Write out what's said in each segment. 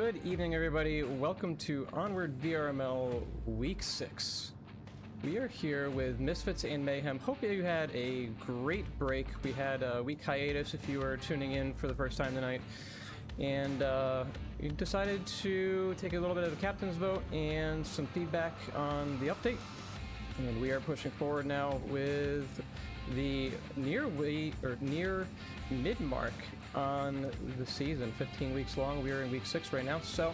Good evening, everybody. Welcome to Onward VRML Week 6. We are here with Misfits and Mayhem. Hope you had a great break. We had a week hiatus if you were tuning in for the first time tonight. And we decided to take a little bit of a captain's vote and some feedback on the update. And we are pushing forward now with the near mid-mark on the season. 15 weeks long. We are in week 6 right now, so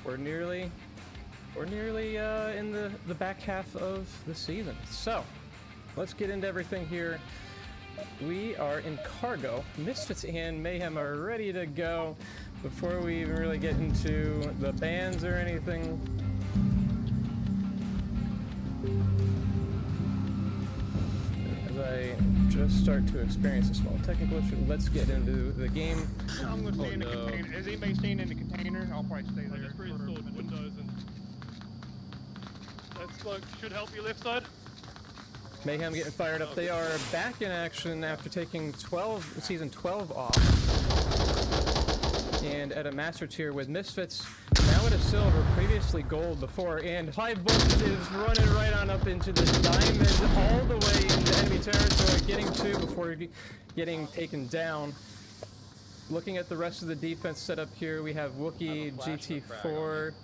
we're nearly in the back half of the season. So let's get into everything here. We are in cargo. Misfits and Mayhem are ready to go. Before we even really get into the bands or anything, I just start to experience a small technical issue. Let's get into the game. I'm going to stay in the container. Is anybody staying in the container? I'll probably stay there. I just reinstalled Windows and that's like should help you left side. Mayhem getting fired up. They are back in action after taking season 12 off. And at a master tier with Misfits, now at a silver, previously gold before, and high voltage is running right on up into the diamond, all the way into enemy territory, getting two before getting taken down. Looking at the rest of the defense setup here, we have Wookie, GT4,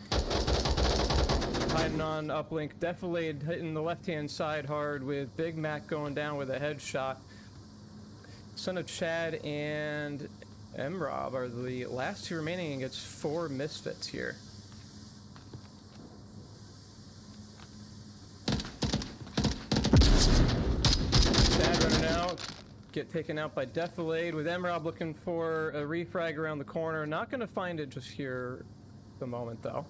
hiding on uplink, Defilade hitting the left-hand side hard with Big Mac going down with a headshot. Son of Chad and MRob are the last two remaining against 4 Misfits here. Chad running out, get taken out by Defilade with MRob looking for a refrag around the corner. Not going to find it just here at the moment though.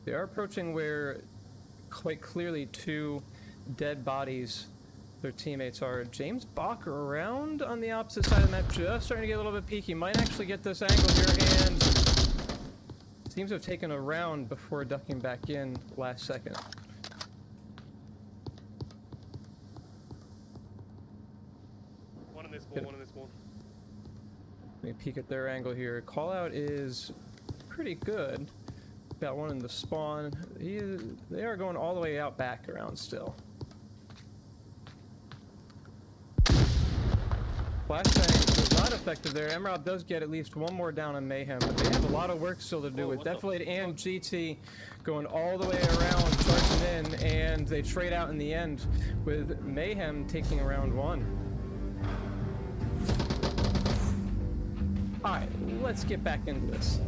They are approaching where quite clearly 2 dead bodies their teammates are. James Bach around on the opposite side of the map, just starting to get a little bit peaky. Might actually get this angle here, and seems to have taken a round before ducking back in last second. One in this wall, one in this wall. Let me peek at their angle here. Call out is pretty good. Got one in the spawn. They are going all the way out back around still. Flashbang was not effective there. MRob does get at least one more down on Mayhem, but they have a lot of work still to do with Defilade and GT going all the way around, charging in, and they trade out in the end with Mayhem taking round 1. Alright, let's get back into this.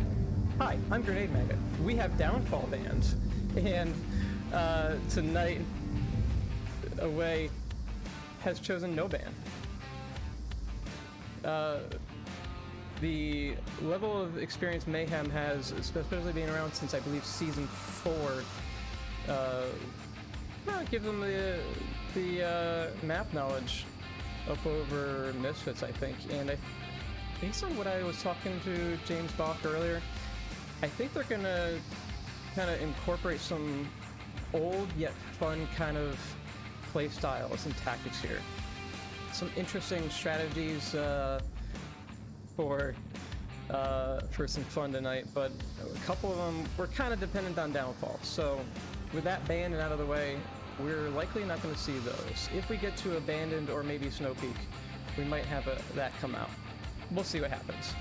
Hi, I'm Grenade Maggot. We have downfall bans, and tonight Away has chosen no ban. The level of experience Mayhem has, especially being around since I believe season 4, give them the map knowledge up over Misfits, I think. And based on what I was talking to James Bach earlier, I think they're gonna kind of incorporate some old yet fun kind of play styles and tactics here. Some interesting strategies for some fun tonight, but a couple of them were kind of dependent on downfall. So with that banned and out of the way, we're likely not going to see those. If we get to Abandoned or maybe Snow Peak, we might have that come out. We'll see what happens.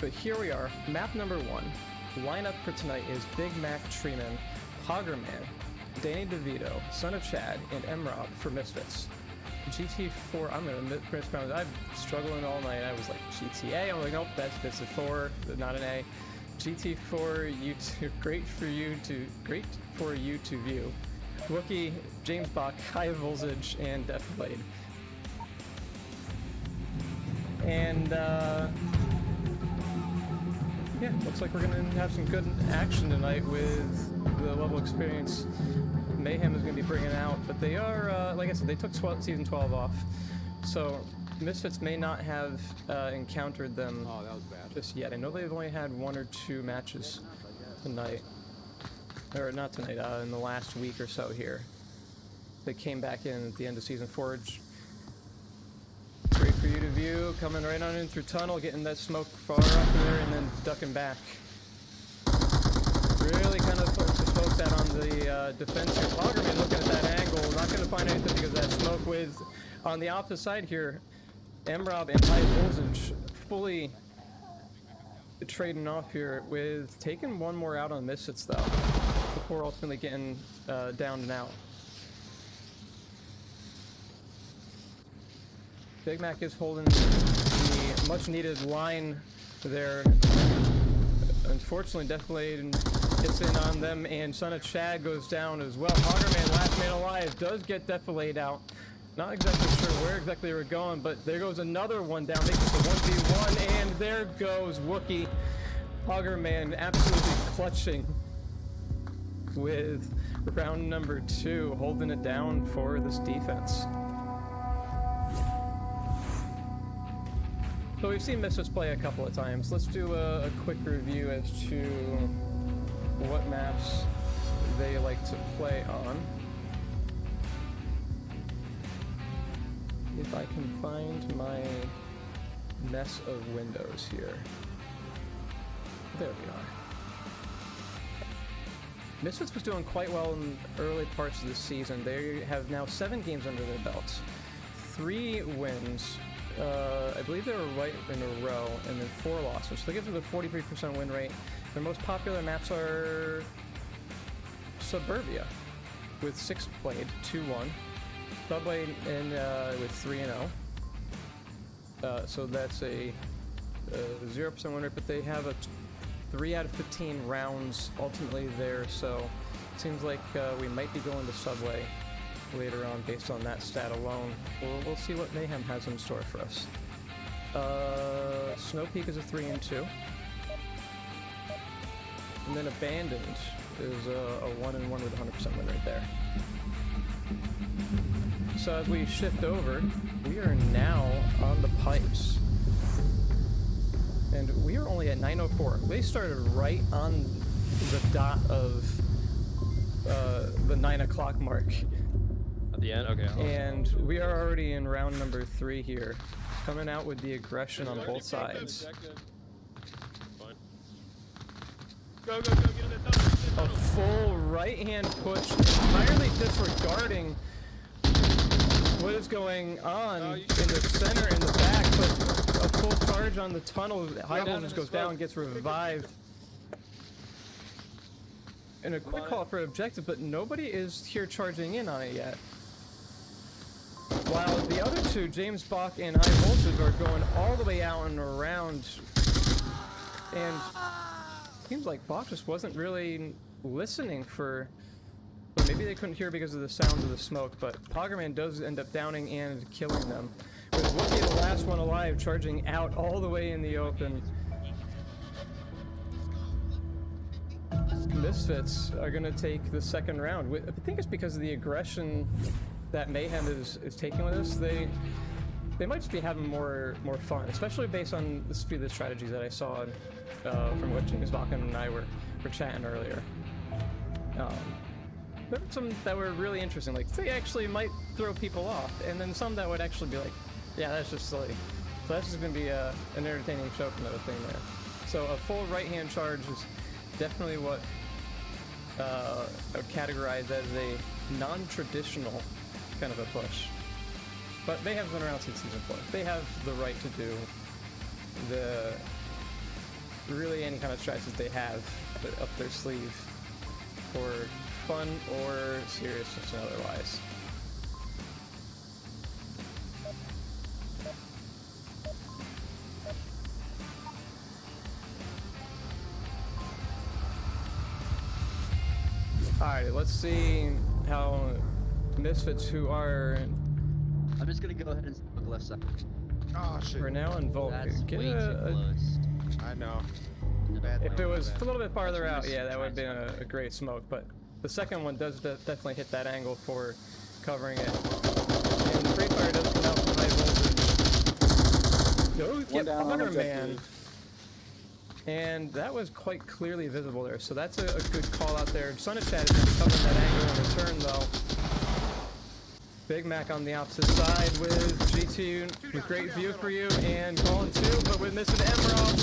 But here we are, map number 1. Lineup for tonight is Big Mac, Treeman, Hoggerman, Danny DeVito, Son of Chad, and MRob for Misfits. GT4, I'm gonna mispronounce. I'm struggling all night. I was like GTA. I'm like, nope, that's a 4, not an A. GT4, YouTube, great for you to view. Wookie, James Bach, High Voltage, and Defilade. And yeah, looks like we're gonna have some good action tonight with the level of experience Mayhem is going to be bringing out, but they are, like I said, they took season 12 off, so Misfits may not have encountered them just yet. I know they've only had 1 or 2 matches tonight, or not tonight, in the last week or so here. They came back in at the end of season 4. Great for you to view, coming right on in through tunnel, getting that smoke far up there, and then ducking back. Really kind of puts the smokes out on the defense here. Poggerman looking at that angle, not going to find anything because of that smoke. With on the opposite side here, MRob and High Voltage fully trading off here with taking one more out on Misfits though, before ultimately getting down and out. Big Mac is holding the much needed line there. Unfortunately, Deflated gets in on them, and Son of Chad goes down as well. Hoggerman, last man alive, does get Deflated out. Not exactly sure where exactly we're going, but there goes another one down, making it a 1v1, and there goes Wookie. Hoggerman absolutely clutching with round number 2, holding it down for this defense. So we've seen Misfits play a couple of times. Let's do a quick review as to what maps they like to play on. If I can find my mess of windows here. There we are. Misfits was doing quite well in early parts of the season. They have now 7 games under their belts. 3 wins. I believe they were right in a row, and then 4 losses. So they get to the 43% win rate. Their most popular maps are Suburbia, with 6 played, 2-1. Subway with 3-0. So that's a 0% win rate, but they have a 3 out of 15 rounds ultimately there. So it seems like we might be going to Subway later on based on that stat alone. We'll see what Mayhem has in store for us. Snow Peak is a 3-2. And then Abandoned is a 1-1 with 100% win rate there. So as we shift over, we are now on the pipes. And we are only at 9:04. They started right on the dot of the 9 o'clock mark. At the end? Okay. And we are already in round number 3 here. Coming out with the aggression on both sides. Fine. Go, get in there. A full right-hand push, entirely disregarding what is going on in the center and the back, but a full charge on the tunnel. High Voltage goes down, gets revived. And a quick call for objective, but nobody is here charging in on it yet. While the other 2, James Bach and High Voltage, are going all the way out and around. And it seems like Bach just wasn't really listening for... Or maybe they couldn't hear because of the sound of the smoke, but Poggerman does end up downing and killing them. With Wookie, the last one alive, charging out all the way in the open. Misfits are going to take the second round. I think it's because of the aggression that Mayhem is taking with us. They might just be having more fun, especially based on the few of the strategies that I saw from what James Bakken and I were chatting earlier. There were some that were really interesting, like they actually might throw people off, and then some that would actually be like, yeah, that's just silly. So that's just going to be an entertaining show from the thing there. So a full right-hand charge is definitely what I would categorize as a non-traditional kind of a push. But they have been around since season 4. They have the right to do really any kind of strategies they have up their sleeve for fun or seriousness and otherwise. Alright, let's see how Misfits, who are... I'm just gonna go ahead and smoke left side. Oh shit. We're now in Volk. That's Get way too close. I know. If it was a little bit farther out, yeah, that would have been a great smoke, but the second one does definitely hit that angle for covering it. And the free fire does come out from High Voltage. Go get Poggerman. And that was quite clearly visible there, so that's a good call out there. Son of Chad is going to be covering that angle in return, though. Big Mac on the opposite side with G2 with great view for you and calling 2, but with missing Emerald.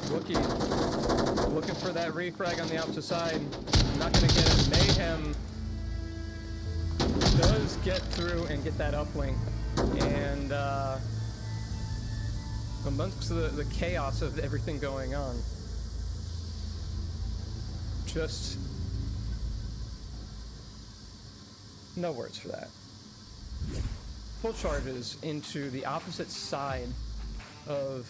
Wookie looking for that refrag on the opposite side. Not gonna get it. Mayhem does get through and get that uplink. And amongst the chaos of everything going on, just no words for that. Full charges into the opposite side of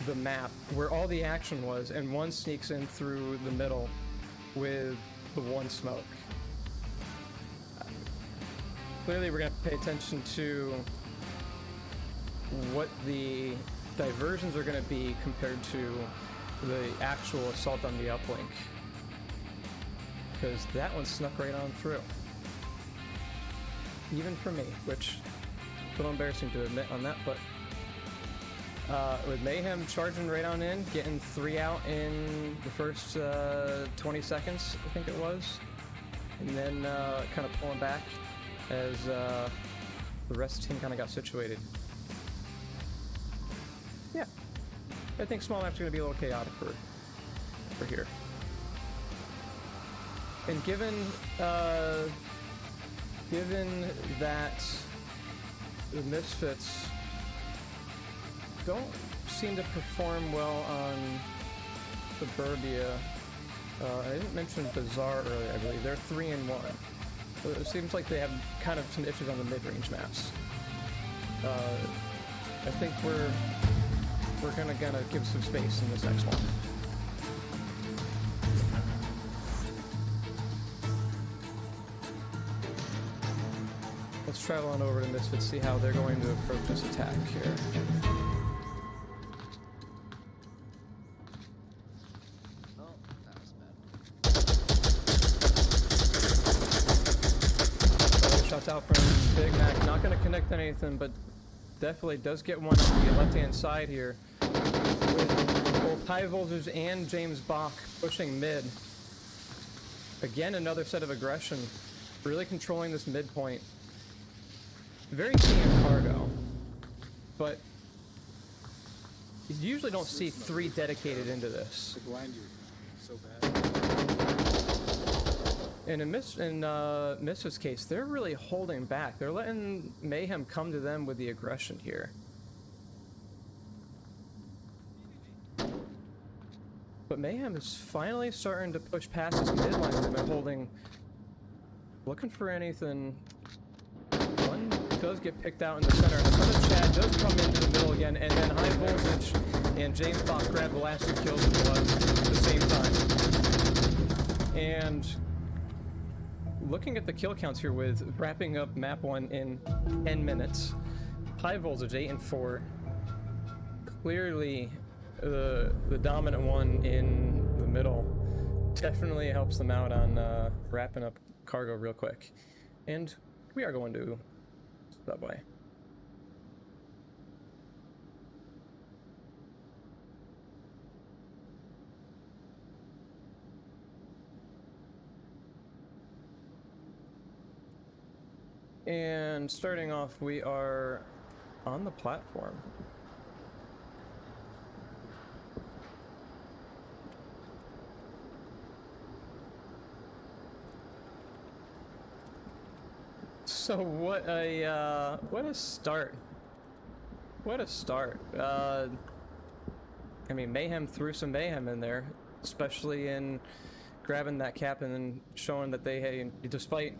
the map where all the action was, and one sneaks in through the middle with the one smoke. Clearly we're going to have to pay attention to what the diversions are going to be compared to the actual assault on the uplink, because that one snuck right on through. Even for me, which a little embarrassing to admit on that, but with Mayhem charging right on in, getting 3 out in the first 20 seconds, I think it was, and then kind of pulling back as the rest of the team kind of got situated. Yeah, I think small maps are going to be a little chaotic for here. And given that the Misfits don't seem to perform well on Suburbia, I didn't mention Bazaar earlier, I believe. They're 3-1. It seems like they have kind of some issues on the mid-range maps. I think we're gonna give some space in this next one. Let's travel on over to Misfits, see how they're going to approach this attack here. Oh, that was bad. Shots out from Big Mac. Not going to connect anything, but definitely does get one on the left-hand side here. With both High Voltage and James Bach pushing mid. Again, another set of aggression. Really controlling this midpoint. Very keen in cargo, but you usually don't see 3 dedicated into this. To blind you so bad. And in Misfits' case, they're really holding back. They're letting Mayhem come to them with the aggression here. But Mayhem is finally starting to push past this midline they've been holding. Looking for anything. One does get picked out in the center. The son of Chad does come into the middle again, and then High Voltage and James Bach grab the last 2 kills in blood at the same time. And looking at the kill counts here with wrapping up map 1 in 10 minutes. High Voltage 8-4. Clearly the dominant one in the middle. Definitely helps them out on wrapping up cargo real quick. And we are going to Subway. And starting off, we are on the platform. So what a start. What a start. I mean, Mayhem threw some mayhem in there, especially in grabbing that cap and then showing that they, despite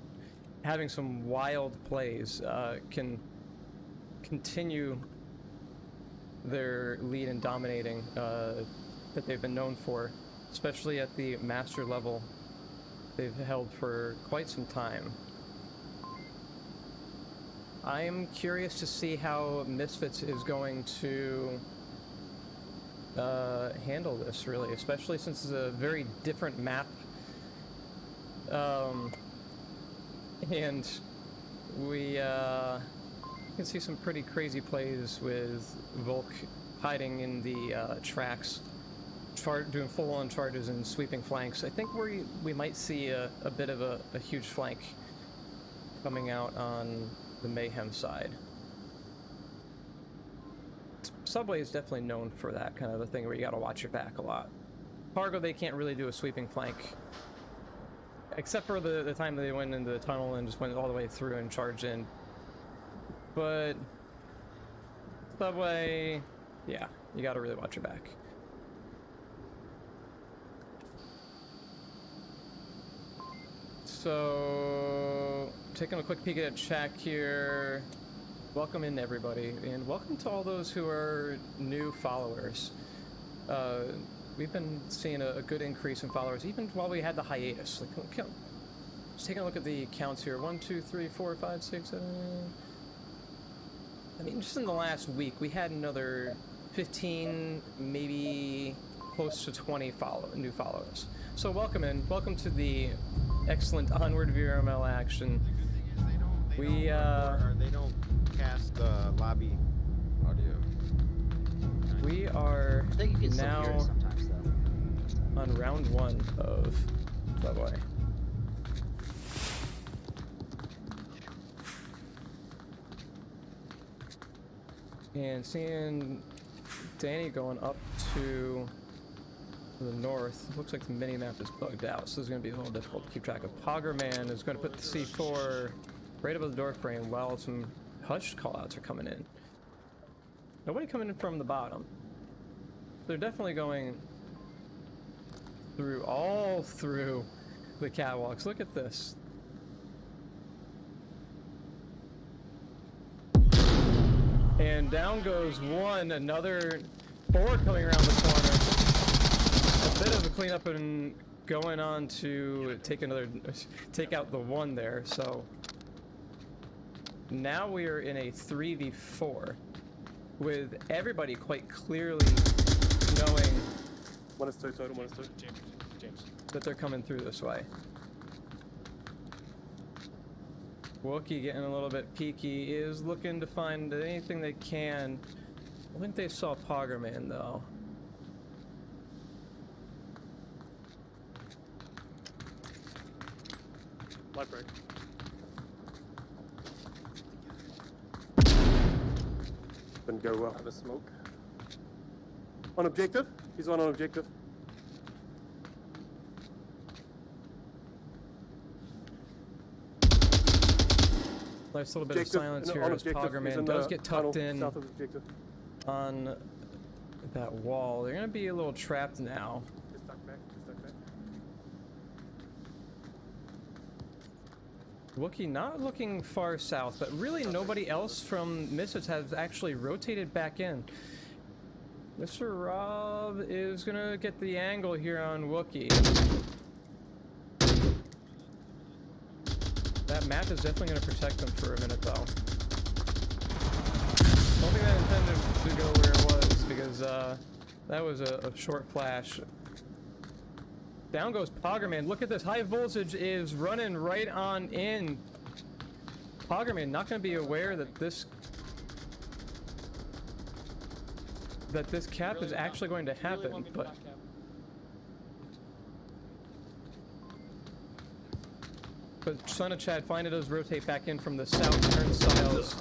having some wild plays, can continue their lead in dominating that they've been known for, especially at the master level they've held for quite some time. I'm curious to see how Misfits is going to handle this, really, especially since it's a very different map. And we can see some pretty crazy plays with Volk hiding in the tracks doing full-on charges and sweeping flanks. I think we might see a bit of a huge flank coming out on the Mayhem side. Subway is definitely known for that kind of a thing where you gotta watch your back a lot. Cargo, they can't really do a sweeping flank. Except for the time they went into the tunnel and just went all the way through and charged in. But Subway, yeah, you gotta really watch your back. So, taking a quick peek at chat here. Welcome in, everybody, and welcome to all those who are new followers. We've been seeing a good increase in followers, even while we had the hiatus. Like, just taking a look at the counts here. 1, 2, 3, 4, 5, 6, 7. I mean, just in the last week, we had another 15, maybe close to 20 new followers. So welcome in. Welcome to the excellent Onward VRML action. They don't cast lobby audio. We are I think you can still hear it now sometimes, though. on round 1 of Subway. And seeing Danny going up to the north, looks like the mini-map is bugged out, so it's going to be a little difficult to keep track of. Poggerman is going to put the C4 right above the door frame while some hushed callouts are coming in. Nobody coming in from the bottom. They're definitely going through, all through the catwalks. Look at this. And down goes one, another 4 coming around the corner. A bit of a cleanup and going on to take out the 1 there, so now we are in a 3v4 with everybody quite clearly knowing One is 2 total, one is 2. James. that they're coming through this way. Wookie getting a little bit peeky, is looking to find anything they can. I think they saw Poggerman though. Light break. Didn't go well. Have a smoke. On objective. He's on objective. Nice little bit of Objective, silence no, here on as objective. He's Poggerman in does the get tunnel tucked in south of objective. on that wall. They're gonna be a little trapped now. Just duck back. Just duck back. Wookie not looking far south, but really nobody else from Misfits has actually rotated back in. Mr. Rob is gonna get the angle here on Wookie. That map is definitely gonna protect them for a minute though. Don't think that intended to go where it was because that was a short flash. Down goes Poggerman. Look at this. High voltage is running right on in. Poggerman not going to be aware that this cap is actually going to happen, but Son of Chad finally does rotate back in from the south turnstiles.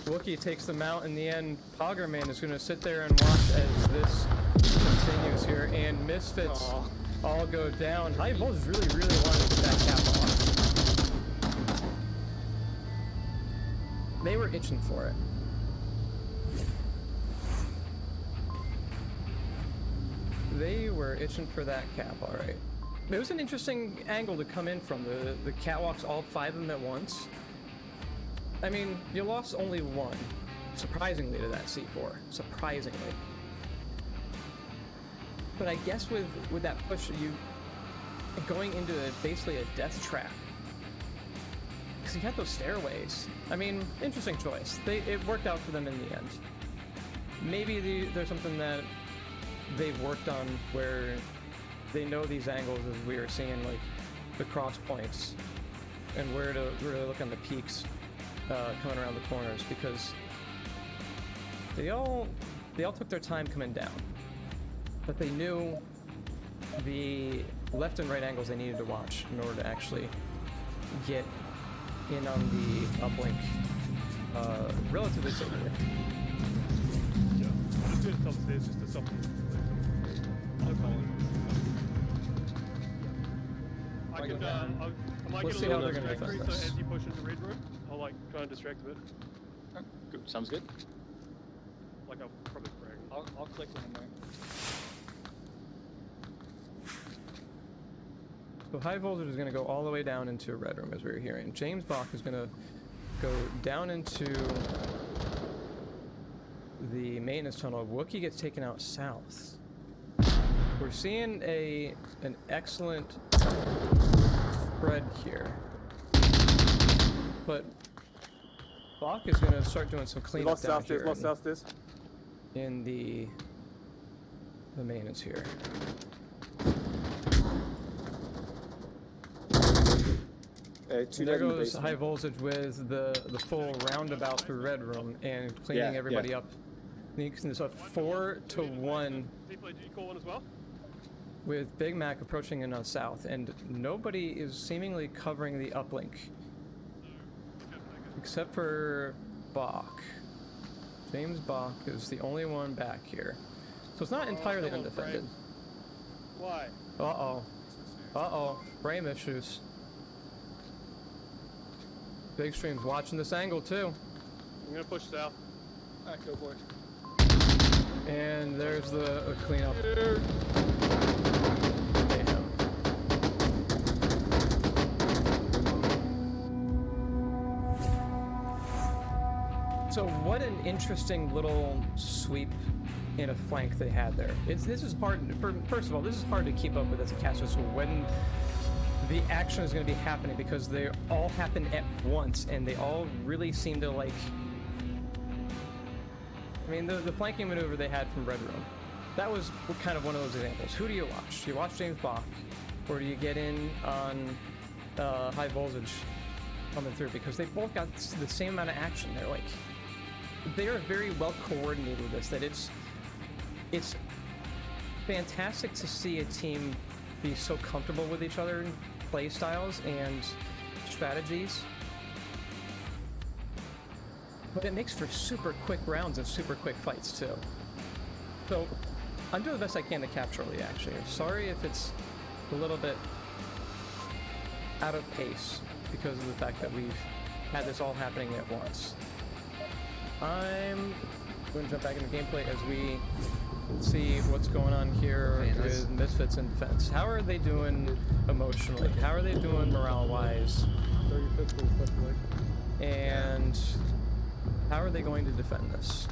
Wookie takes them out in the end. Poggerman is going to sit there and watch as this continues here, and Misfits all go down. High voltage really wanted to get that cap off. They were itching for it. They were itching for that cap, all right. It was an interesting angle to come in from, the catwalks, all 5 of them at once. I mean, you lost only 1, surprisingly, to that C4, surprisingly. But I guess with that push, you going into basically a death trap. Because you had those stairways. I mean, interesting choice. It worked out for them in the end. Maybe there's something that they've worked on where they know these angles, as we were seeing, like the cross points and where to really look on the peaks coming around the corners, because they all took their time coming down. but they knew the left and right angles they needed to watch in order to actually get in on the uplink relatively safely. Yeah. Just do it upstairs, just to stop them. I can, I might Let's get see a how little they're gonna distractory, defend so this. as you push into the red room, I'll like try and distract a bit. Good. Sounds good. Like I'll probably frag. I'll click one in there. So high voltage is going to go all the way down into a red room, as we were hearing. James Bach is going to go down into the maintenance tunnel. Wookiee gets taken out south. We're seeing an excellent spread here, but Bach is going to start doing some We cleanup lost down downstairs, here lost downstairs. in the maintenance here. Two And there dead in the goes basement. high voltage with the full roundabout through red room and cleaning Yeah, everybody yeah. up. It's a 4-1 Default, do you call one as well? with Big Mac approaching in on south, and nobody is seemingly covering the uplink except for Bach. James Bach is the only one back here, so it's not entirely come on, undefended. Why? Uh-oh, frame issues. Big Stream's watching this angle too. I'm gonna push south. Alright, go for it. And there's the cleanup. Here. Mayhem. So what an interesting little sweep in a flank they had there. This is hard. First of all, this is hard to keep up with as a caster. So when the action is going to be happening, because they all happen at once and they all really seem to like. I mean, the flanking maneuver they had from Red Room, that was kind of one of those examples. Who do you watch? Do you watch James Bach, or do you get in on high voltage coming through? Because they both got the same amount of action. They are very well coordinated with this. That it's fantastic to see a team be so comfortable with each other, play styles and strategies. But it makes for super quick rounds and super quick fights too. So I'm doing the best I can to capture the action here. Sorry if it's a little bit out of pace because of the fact that we've had this all happening at once. I'm going to jump back into gameplay as we see what's going on here with Misfits in defense. How are they doing emotionally? How are they doing morale-wise? And how are they going to defend this?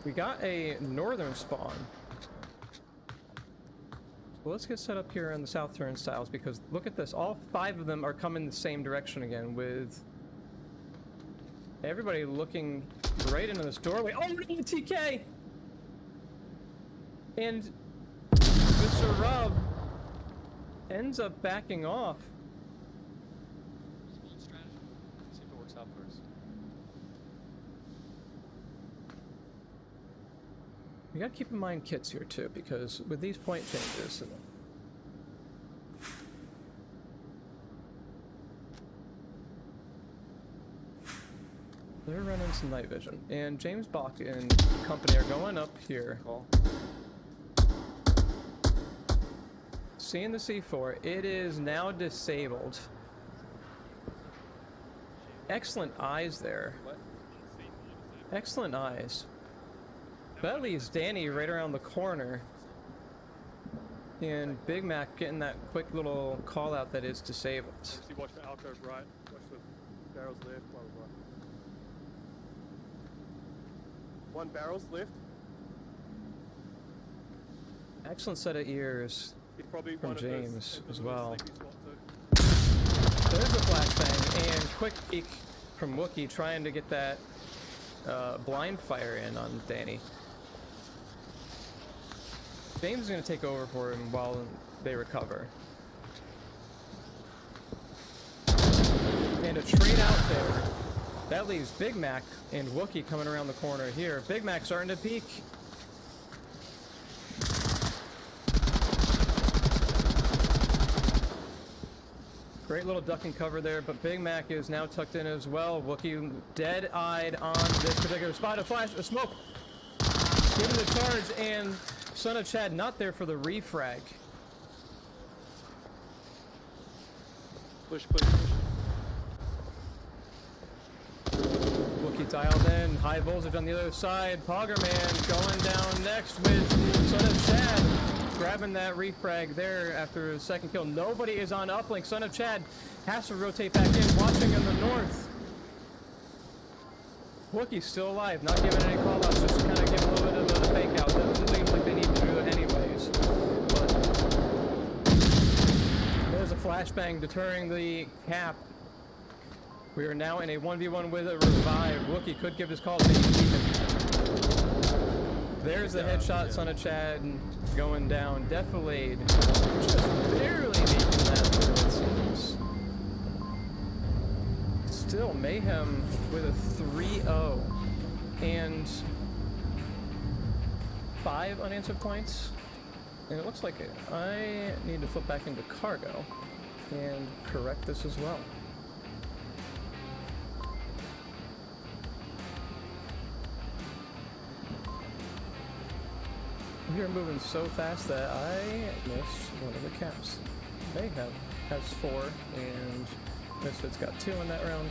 We got a northern spawn. So let's get set up here on the south turnstiles, because look at this. All 5 of them are coming the same direction again, with everybody looking right into this doorway. Oh, no, TK! And Mr. Rob ends up backing off. Strategy. See if it works out first. You gotta keep in mind kits here too, because with these point changes, they're running some night vision. And James Bach and company are going up here. Call. Seeing the C4, it is now disabled. Excellent eyes there. Excellent eyes. That leaves Danny right around the corner. And Big Mac getting that quick little call out that is disabled. Obviously, watch the alcove right. Watch the barrels left. Blah blah blah. 1 barrels left. Excellent set of ears He's probably from one of those James into as the well. sleepy spot too. There's a flashbang and quick peek from Wookiee trying to get that blind fire in on Danny. James is going to take over for him while they recover. And a trade out there That leaves Big Mac and Wookie coming around the corner here. Big Mac starting to peek. Great little duck and cover there, but Big Mac is now tucked in as well. Wookie dead-eyed on this particular spot. A flash, a smoke. Giving the charge, and Son of Chad not there for the refrag. Push, push, push. Wookie dialed in, high voltage on the other side. Poggerman going down next with Son of Chad grabbing that refrag there after his second kill. Nobody is on uplink. Son of Chad has to rotate back in, watching in the north. Wookie's still alive, not giving any call-outs, just kind of giving a little bit of a fake out. Doesn't seem like they need to do it anyways. But there's a flashbang deterring the cap. We are now in a 1v1 with a revive. Wookie could give his call to There's the headshot, Son of Chad going down. Defilade just barely making that through, it seems. Still, Mayhem with a 3-0 and 5 unanswered points. And it looks like I need to flip back into cargo and correct this as well. We are moving so fast that I missed one of the caps. Mayhem has 4 and Misfit's got 2 in that round.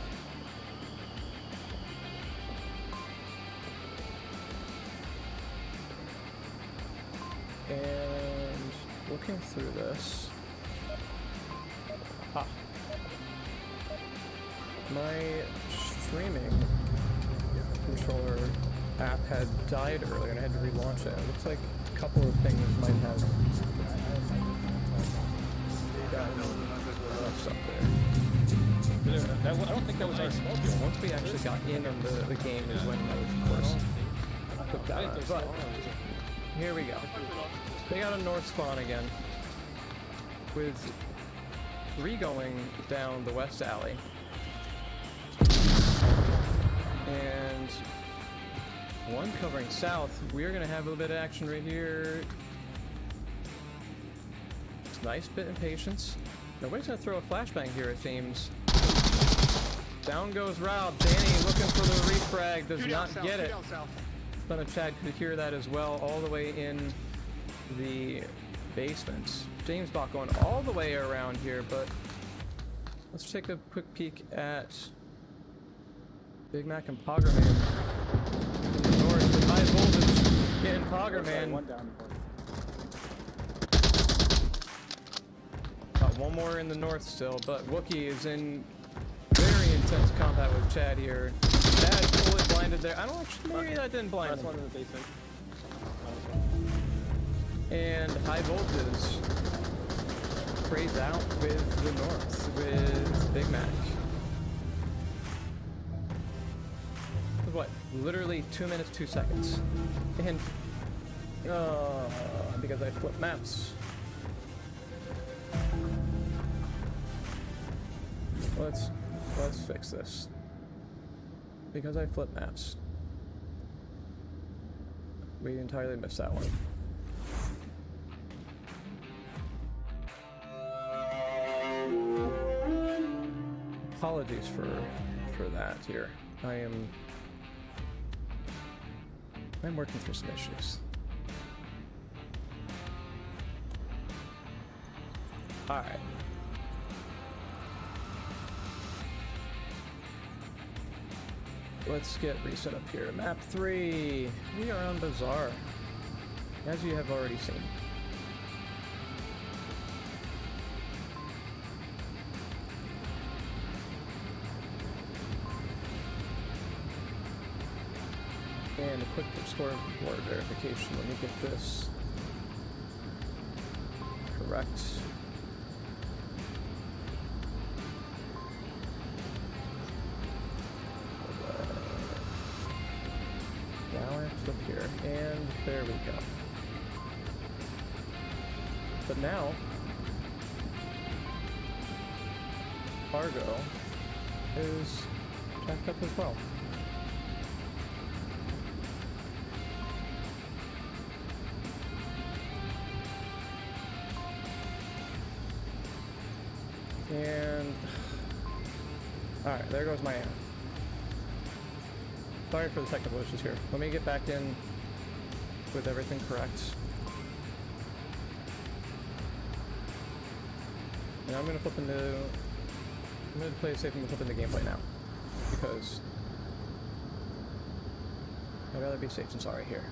And looking through this. Ah. My streaming controller app had died earlier and I had to relaunch it. It looks like a couple of things might have gotten left up there. I don't think that was our smoke. Once we actually got in on the game is when I would, of course, put that on. But here we go. They got a north spawn again. With 3 going down the west alley. And 1 covering south. We're going to have a little bit of action right here. Just nice bit of patience. Nobody's going to throw a flashbang here, it seems. Down goes Rob. Danny looking for the refrag. Does not get it. Son of Chad could hear that as well, all the way in the basement. James Bach going all the way around here, but let's take a quick peek at Big Mac and Poggerman. In the north with high voltage getting Poggerman. Got 1 more in the north still, but Wookie is in very intense combat with Chad here. Chad fully blinded there. I don't actually, maybe that didn't blind him. One in the basement. And high voltage sprays out with the north with Big Mac. What? Literally 2 minutes, 2 seconds. And because I flipped maps. Let's fix this. Because I flipped maps. We entirely missed that one. Apologies for that here. I'm working through some issues. Alright. Let's get reset up here. Map 3. We are on Bazaar, as you have already seen. And a quick score board verification. Let me get this correct. Now I have to flip here, and there we go. But now, Fargo is jacked up as well. And alright, there goes my amp. Sorry for the technical issues here. Let me get back in with everything correct. And I'm gonna flip into play it safe and flip into gameplay now. Because I'd rather be safe than sorry here.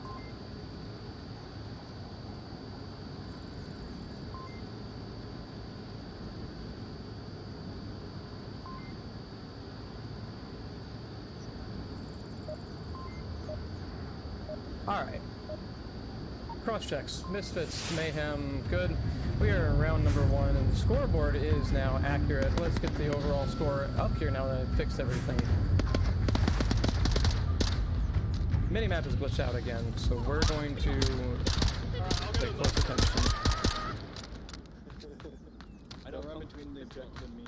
Alright. Cross checks. Misfits, Mayhem, good. We are in round number 1, and the scoreboard is now accurate. Let's get the overall score up here now that I've fixed everything. Minimap is glitched out again, so we're going to pay close attention. I don't run between the objective and me.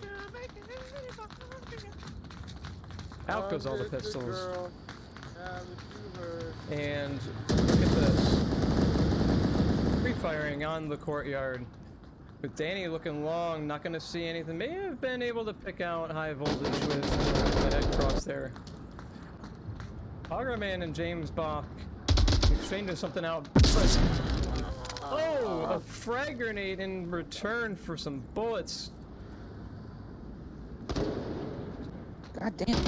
Out goes all the This pistols. girl. Haven't you heard? And look at this. Free firing on the courtyard. With Danny looking long, not going to see anything. May have been able to pick out high voltage with the head cross there. Hoggerman and James Bach exchanging something out. But, oh, a frag grenade in return for some bullets. God damn.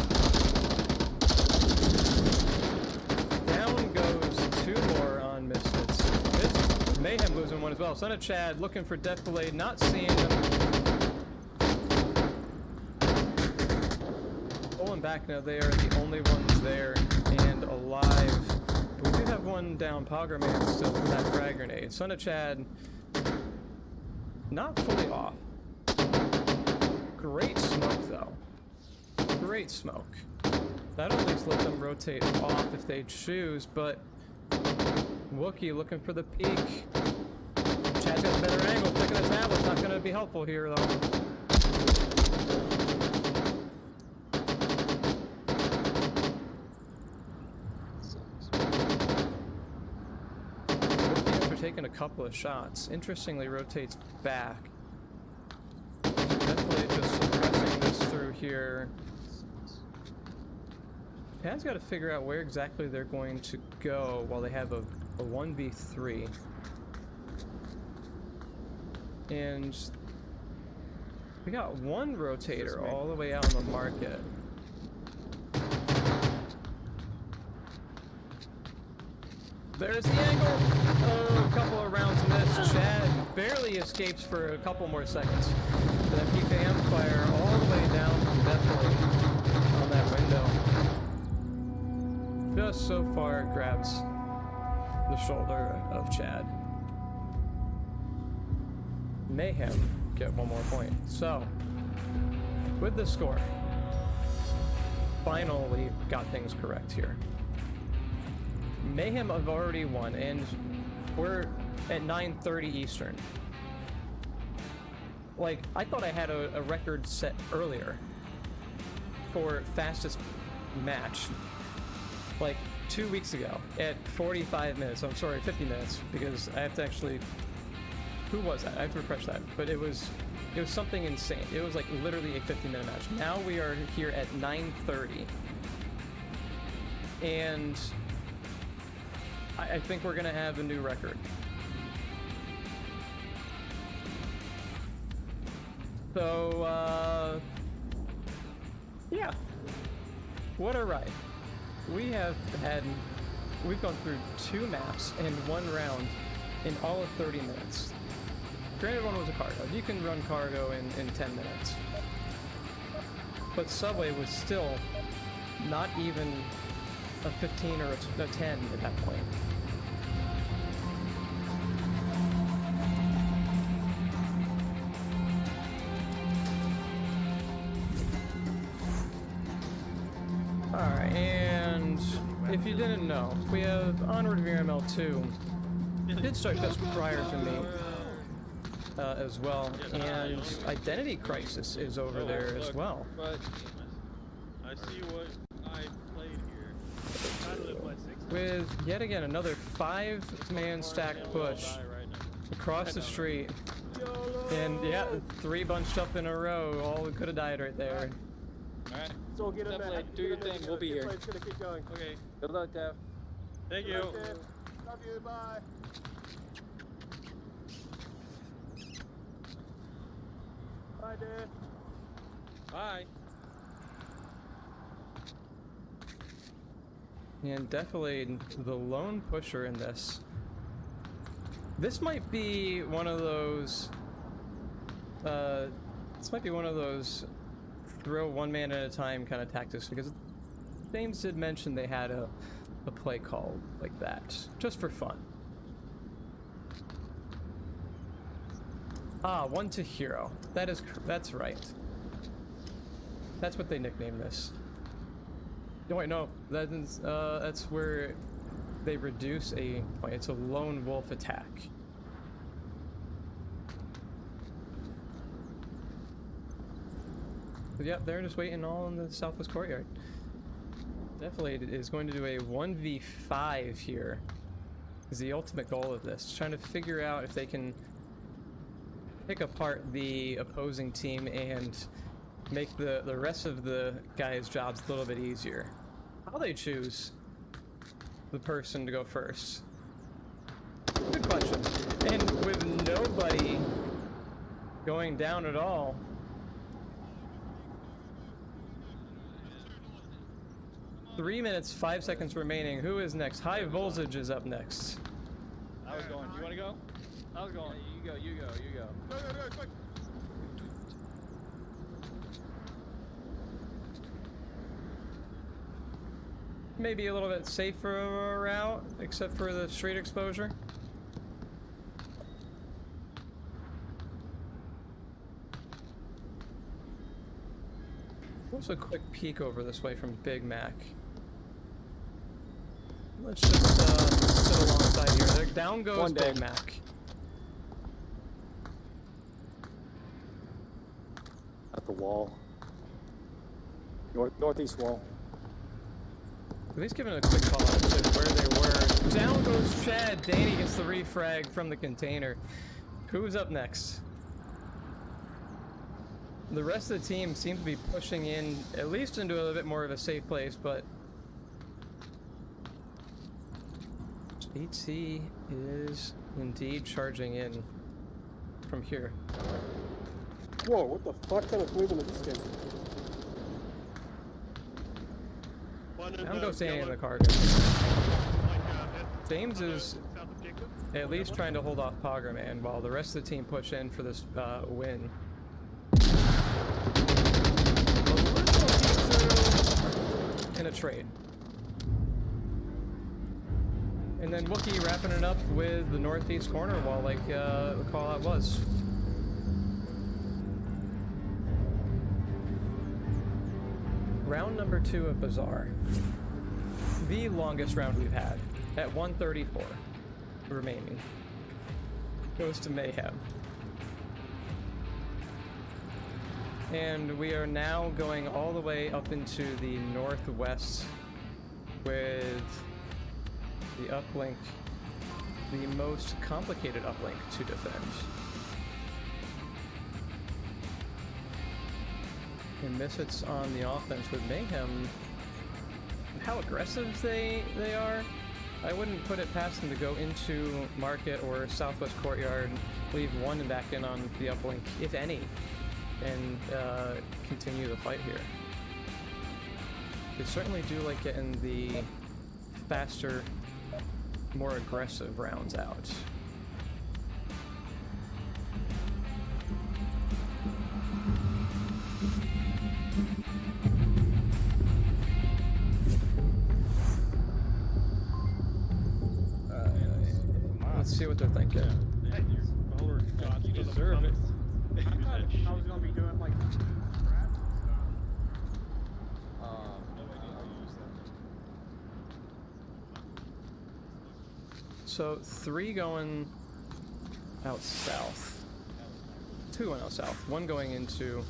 Down goes 2 more on Misfits. Mayhem losing 1 as well. Son of Chad looking for Death Blade, not seeing them. Pulling back now, they are the only ones there and alive. We do have one down, Poggerman still with that frag grenade. Son of Chad, not fully off. Great smoke though. Great smoke. That'll at least let them rotate off if they choose, but Wookie looking for the peak. Chad's got a better angle. Picking the tablet's not going to be helpful here, though. Wookie, after taking a couple of shots, interestingly rotates back. Definitely just suppressing this through here. Chad's got to figure out where exactly they're going to go while they have a 1v3. And we got one rotator all the way out on the market. There's the angle! Oh, a couple of rounds missed. Chad barely escapes for a couple more seconds. That PKM fire all the way down from Deathblade on that window. Just so far it grabs the shoulder of Chad. Mayhem get 1 more point. So, with the score, finally got things correct here. Mayhem have already won, and we're at 9:30 Eastern. Like, I thought I had a record set earlier for fastest match. Like 2 weeks ago at 45 minutes. I'm sorry, 50 minutes, because I have to actually. Who was that? I have to refresh that. But it was something insane. It was like literally a 50-minute match. Now we are here at 9:30, and I think we're gonna have a new record. So yeah, what a ride. We've gone through 2 maps and 1 round in all of 30 minutes. Granted, one was a cargo. You can run cargo in 10 minutes. But Subway was still not even a 15 or a 10 at that point. Alright, and if you didn't know, we have Onward VRML 2. It did start just prior to me as well, and Identity Crisis is over there as well. But I see what with yet again another 5-man stack push across the street. And yeah, 3 bunched up in a row. All could have died right there. Alright. So get him Definitely back. do your thing. We'll be here. It's gonna keep going. Okay. Good luck, Dev. Thank you. Love you. Bye. Bye, Dave. Bye. And definitely the lone pusher in this. This might be one of those. This might be one of those throw one man at a time kind of tactics, because James did mention they had a play call like that, just for fun. Ah, 1 to hero. That's right. That's what they nicknamed this. No, wait, no. That's where they reduce a point. It's a lone wolf attack. But yep, they're just waiting all in the southwest courtyard. Definitely is going to do a 1v5 here. Is the ultimate goal of this. Trying to figure out if they can pick apart the opposing team and make the rest of the guys' jobs a little bit easier. How they choose the person to go first? Good question. And with nobody going down at all, 3 minutes, 5 seconds remaining. Who is next? High Voltage is up next. I was going. You want to go? I was going. Yeah, you go. Go, quick. Maybe a little bit safer route, except for the street exposure. What's a quick peek over this way from Big Mac? Let's just sit alongside here. There, down goes Big Mac. At the wall. Northeast wall. At least giving a quick call out to where they were. Down goes Chad. Danny gets the refrag from the container. Who's up next? The rest of the team seems to be pushing in, at least into a little bit more of a safe place, but HC is indeed charging in from here. Whoa, what the fuck kind of movement is this game? I'm going staying in the cargo. James is at least trying to hold off Poggerman while the rest of the team push in for this win. In a trade. And then Wookie wrapping it up with the northeast corner wall like the call out was. Round number 2 of Bazaar. The longest round we've had at 134 remaining. Goes to Mayhem. And we are now going all the way up into the northwest with the uplink, the most complicated uplink to defend. And Misfits on the offense with Mayhem. How aggressive they are, I wouldn't put it past them to go into Market or Southwest Courtyard, leave one back in on the uplink, if any, and continue the fight here. They certainly do like getting the faster, more aggressive rounds out. Let's see what they're thinking. You deserve it. I thought I was gonna be doing like scraps and stuff. So 3 going out south. 2 going out south. 1 going into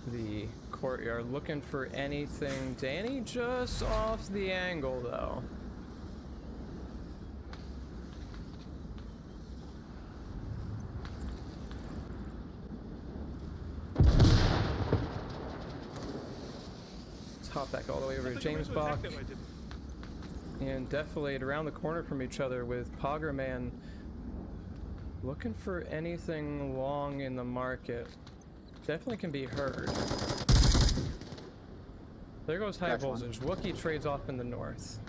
the courtyard, looking for anything. Danny just off the angle though. the way over to James Bach and Defilade around the corner from each other with Poggerman looking for anything long in the market. Definitely can be heard. There goes high voltage. Wookiee trades off in the north.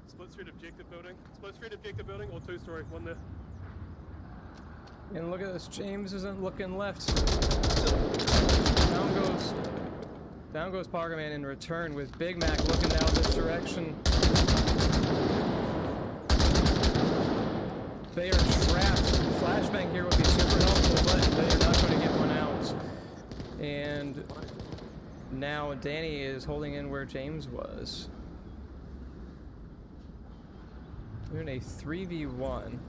Split street objective building. Split street objective building or 2-story. One there. And look at this. James isn't looking left. Down goes Poggerman in return with Big Mac looking down this direction. They are trapped. Flashbang here would be super helpful, but they are not going to get one out. And now Danny is holding in where James was. We're in a 3v1.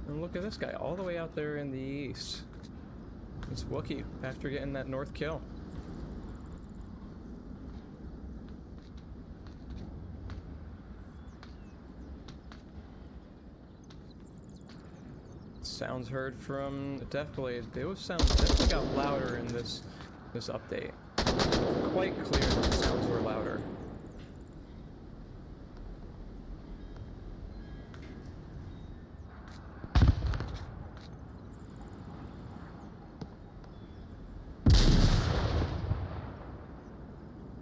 And look at this guy, all the way out there in the east. It's Wookiee after getting that north kill. Sounds heard from Deathblade. Those sounds definitely got louder in this update. Quite clear that the sounds were louder.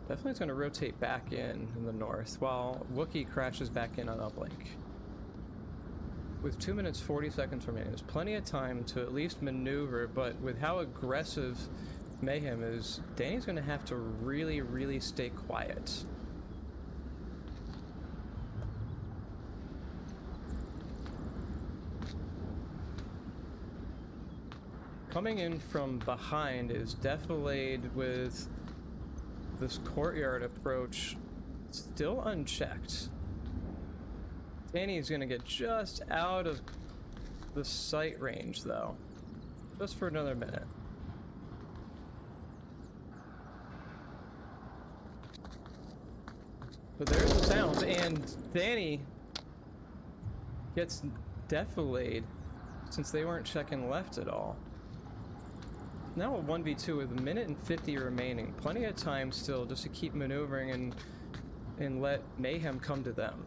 Definitely it's going to rotate back in the north while Wookiee crashes back in on uplink. With 2 minutes 40 seconds remaining, there's plenty of time to at least maneuver, but with how aggressive Mayhem is, Danny's going to have to really, really stay quiet. Coming in from behind is Defilade with this courtyard approach still unchecked. Danny's gonna get just out of the sight range though. Just for another minute. But there's the sounds, and Danny gets Defilade since they weren't checking left at all. Now a 1v2 with 1:50 remaining. Plenty of time still just to keep maneuvering and let Mayhem come to them.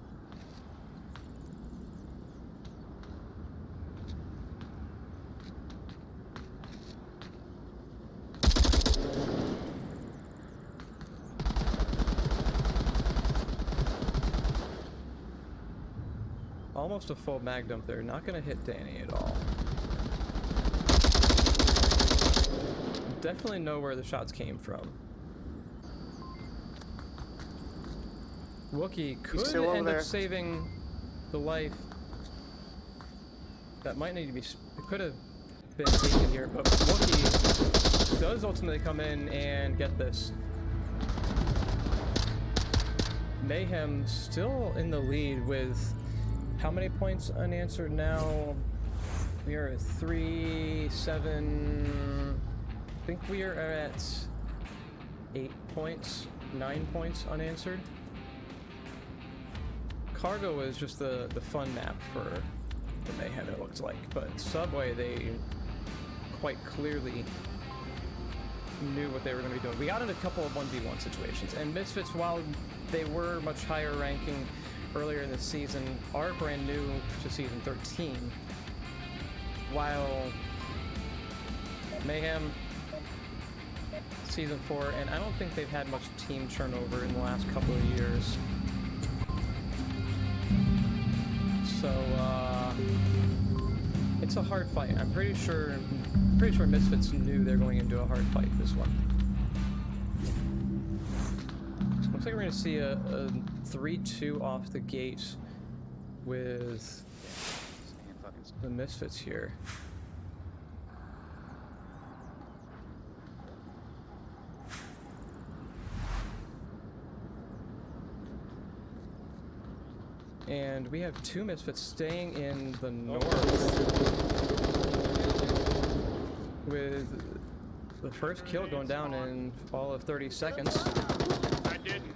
Almost a full mag dump there. Not going to hit Danny at all. Definitely know where the shots came from. Wookiee could end up saving the life. That might need to be... It could have been taken here, but Wookiee does ultimately come in and get this. Mayhem still in the lead with how many points unanswered now? We are at 3, 7... I think we are at 8 points, 9 points unanswered. Cargo is just the fun map for the Mayhem, it looks like, but Subway, they quite clearly knew what they were going to be doing. We got in a couple of 1v1 situations, and Misfits, while they were much higher ranking earlier in the season, are brand new to season 13, while Mayhem season 4, and I don't think they've had much team turnover in the last couple of years. So it's a hard fight. I'm pretty sure Misfits knew they're going into a hard fight this one. Looks like we're going to see a 3-2 off the gate with the Misfits here. And we have 2 Misfits staying in the north with the first kill going down in all of 30 seconds. I didn't.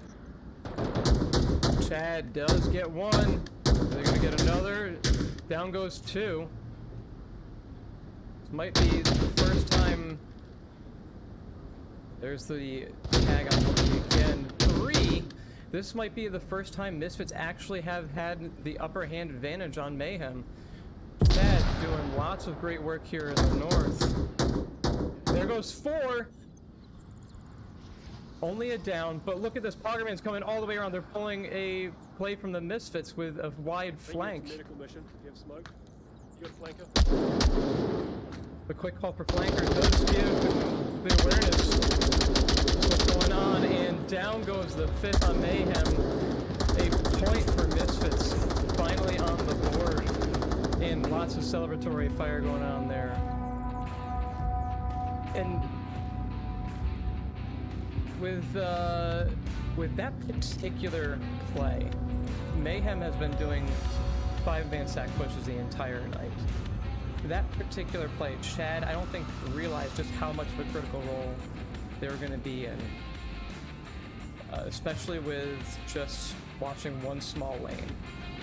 Chad does get one. They're gonna get another. Down goes 2. might be the first time. There's the tag on Wookie again. 3. This might be the first time Misfits actually have had the upper hand advantage on Mayhem. Chad doing lots of great work here in the north. There goes 4. Only a down, but look at this. Poggerman's coming all the way around. They're pulling a play from the Misfits with a wide flank. Medical mission. You have smoke. You got flanker. The quick call for flanker does give the awareness of what's going on, and down goes the 5th on Mayhem. A point for Misfits, finally on the board, and lots of celebratory fire going on there. And with that particular play, Mayhem has been doing 5-man sack pushes the entire night. That particular play, Chad, I don't think realized just how much of a critical role they were going to be in, especially with just watching one small lane.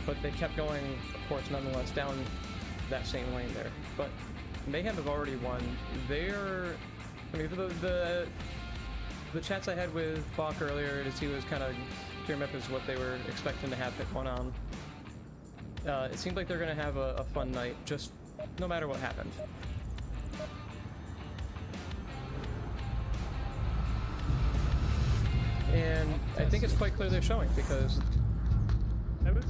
But they kept going, of course, nonetheless, down that same lane there. But Mayhem have already won. They're, I mean, the chats I had with Bach earlier, as he was kind of gearing up as what they were expecting to have pick one on. It seems like they're going to have a fun night, just no matter what happened. And I think it's quite clear they're showing, because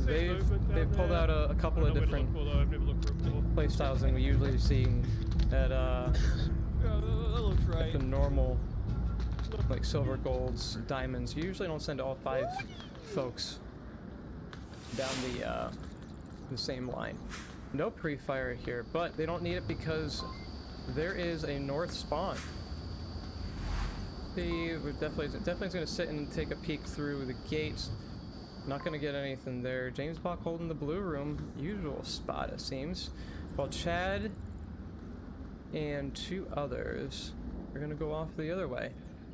they've pulled out a couple of different play styles than we usually see at at the normal, like silver, golds, diamonds. You usually don't send all 5 folks down the same line. No pre-fire here, but they don't need it there is a north spawn. We're definitely going to sit and take a peek through the gates. Not going to get anything there. James Bach holding the blue room, usual spot it seems. While Chad and 2 others are going to go off the other way.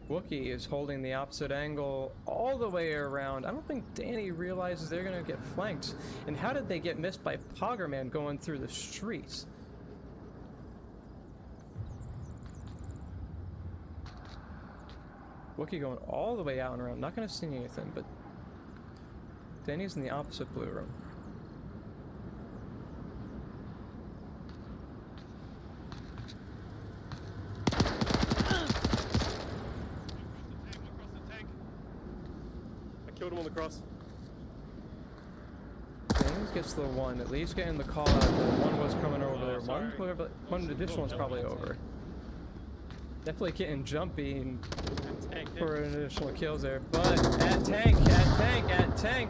Wookie is holding the opposite angle all the way around. I don't think Danny realizes they're going to get flanked. And how did they get missed by Poggerman going through the streets? Wookie going all the way out and around. Not going to see anything, but Danny's in the opposite blue room. Killed him on the cross. James gets the 1, at least getting the call out. The 1 was coming over there. One additional one's probably over. Definitely getting jumpy for an additional kills there. But at tank.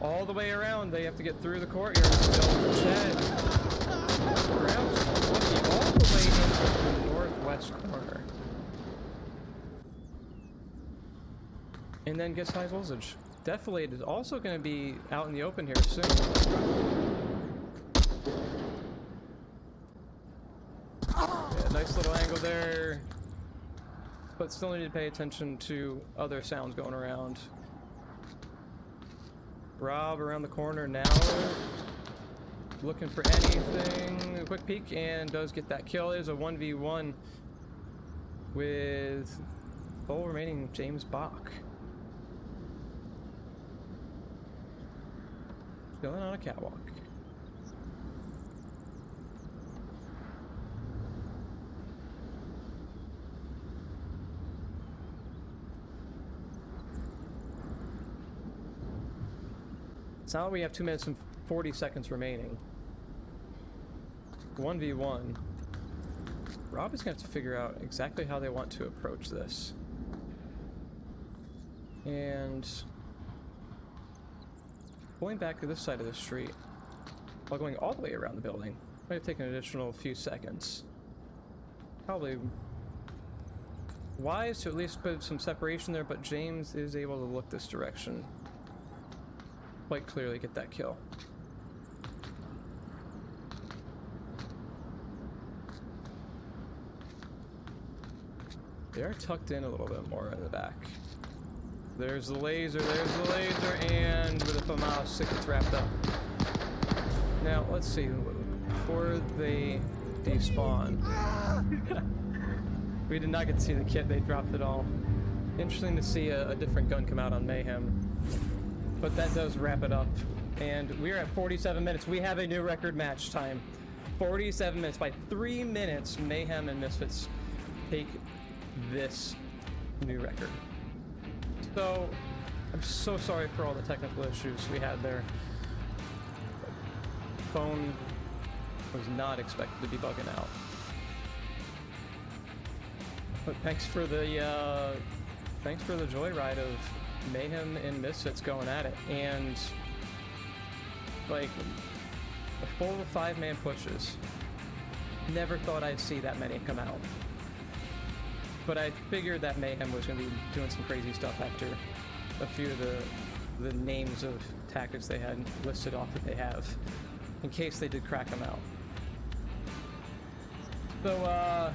All the way around, they have to get through the courtyard still. Chad grabs Wookie all the way into the northwest corner. And then gets high voltage. Defilade is also going to be out in the open here soon. Yeah, nice little angle there. But still need to pay attention to other sounds going around. Rob around the corner now. Looking for anything. A quick peek and does get that kill. It is a 1v1 with full remaining James Bach. Going on a catwalk. So now we have 2 minutes and 40 seconds remaining. 1v1. Rob is going to have to figure out exactly how they want to approach this. And pulling back to this side of the street while going all the way around the building might take an additional few seconds. Probably wise to at least put some separation there, but James is able to look this direction quite clearly, get that kill. They are tucked in a little bit more in the back. There's the laser, and with a FAMAS, it gets wrapped up. Now, let's see, before they despawn. We did not get to see the kit, they dropped it all. Interesting to see a different gun come out on Mayhem. But that does wrap it up. And we're at 47 minutes. We have a new record match time. 47 minutes. By 3 minutes, Mayhem and Misfits take this new record. So, I'm so sorry for all the technical issues we had there. Phone was not expected to be bugging out. But thanks for the joyride of Mayhem and Misfits going at it, and like a full 5-man pushes. Never thought I'd see that many come out, but I figured that Mayhem was going to be doing some crazy stuff after a few of the names of tactics they had listed off that they have, in case they did crack them out. So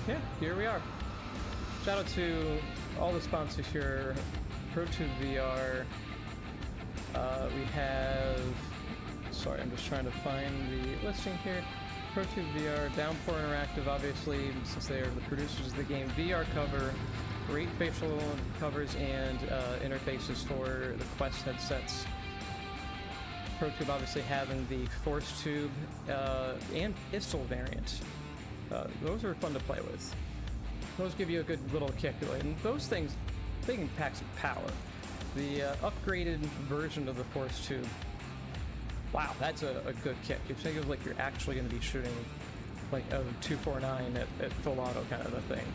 yeah, here we are. Shout out to all the sponsors here. ProTube VR. We have, sorry, I'm just trying to find the listing here. ProTube VR, Downpour Interactive, obviously, since they are the producers of the game. VR cover, great facial covers and interfaces for the Quest headsets. ProTube obviously having the Force Tube and pistol variant. Those are fun to play with. Those give you a good little kick, and those things, they can pack some power. The upgraded version of the Force Tube, wow, that's a good kick. You think of like you're actually going to be shooting like a 249 at full auto kind of a thing,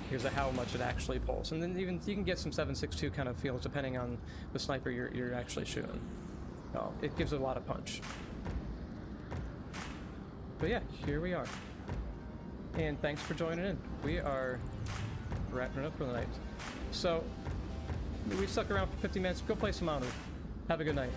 because of how much it actually pulls. And then even you can get some 7.62 kind of feels depending on the sniper you're actually shooting. It gives it a lot of punch. But yeah, here we are. And thanks for joining in. We are wrapping it up for the night. So, we stuck around for 50 minutes. Go play some Onward. Have a good night.